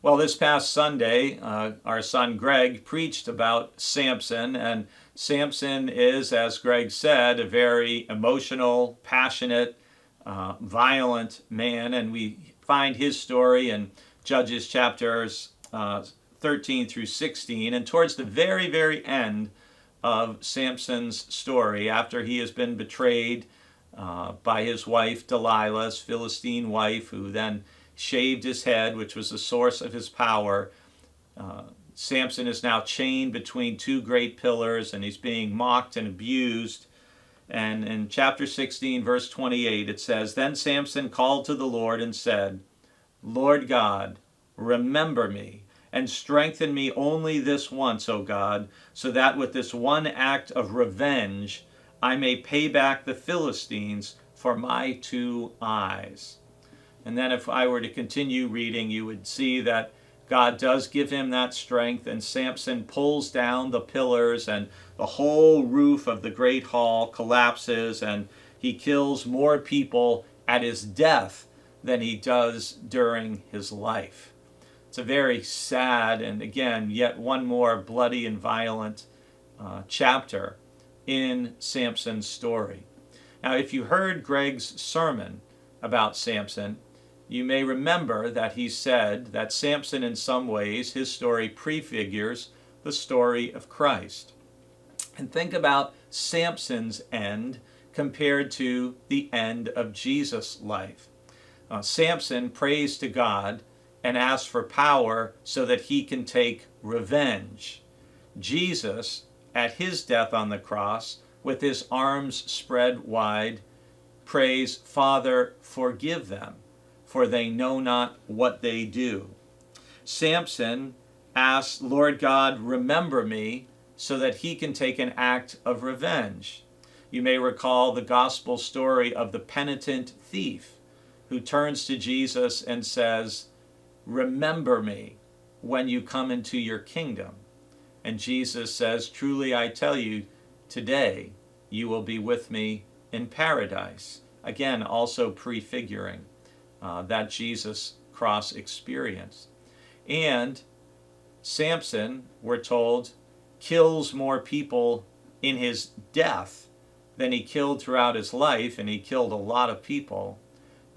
Well, this past Sunday, our son Greg preached about Samson, and Samson is, as Greg said, a very emotional, passionate, violent man, and we find his story in Judges chapters 13 through 16, and towards the very, very end of Samson's story, after he has been betrayed by his wife Delilah, his Philistine wife, who then shaved his head, which was the source of his power. Samson is now chained between two great pillars, and he's being mocked and abused. And in chapter 16, verse 28, it says, "Then Samson called to the Lord and said, 'Lord God, remember me, and strengthen me only this once, O God, so that with this one act of revenge I may pay back the Philistines for my two eyes.'" And then if I were to continue reading, you would see that God does give him that strength, and Samson pulls down the pillars, and the whole roof of the great hall collapses, and he kills more people at his death than he does during his life. It's a very sad, and again, yet one more bloody and violent chapter in Samson's story. Now, if you heard Greg's sermon about Samson, you may remember that he said that Samson, in some ways, his story prefigures the story of Christ. And think about Samson's end compared to the end of Jesus' life. Samson prays to God and asks for power so that he can take revenge. Jesus, at his death on the cross, with his arms spread wide, prays, "Father, forgive them, for they know not what they do." Samson asks, "Lord God, remember me," so that he can take an act of revenge. You may recall the gospel story of the penitent thief who turns to Jesus and says, "Remember me when you come into your kingdom." And Jesus says, "Truly I tell you, today you will be with me in paradise." Again, also prefiguring that Jesus cross experience. And Samson, we're told, kills more people in his death than he killed throughout his life, and he killed a lot of people.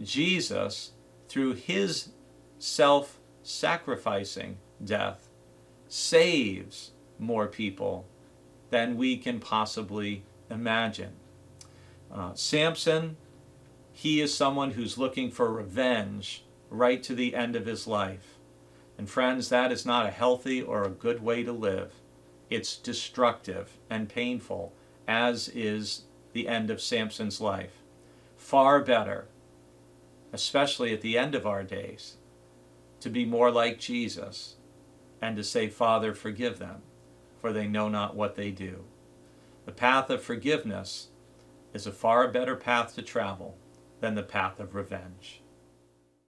Jesus, through his self-sacrificing death, saves more people than we can possibly imagine. Samson, he is someone who's looking for revenge right to the end of his life. And friends, that is not a healthy or a good way to live. It's destructive and painful, as is the end of Samson's life. Far better, especially at the end of our days, to be more like Jesus and to say, "Father, forgive them, for they know not what they do." The path of forgiveness is a far better path to travel than the path of revenge.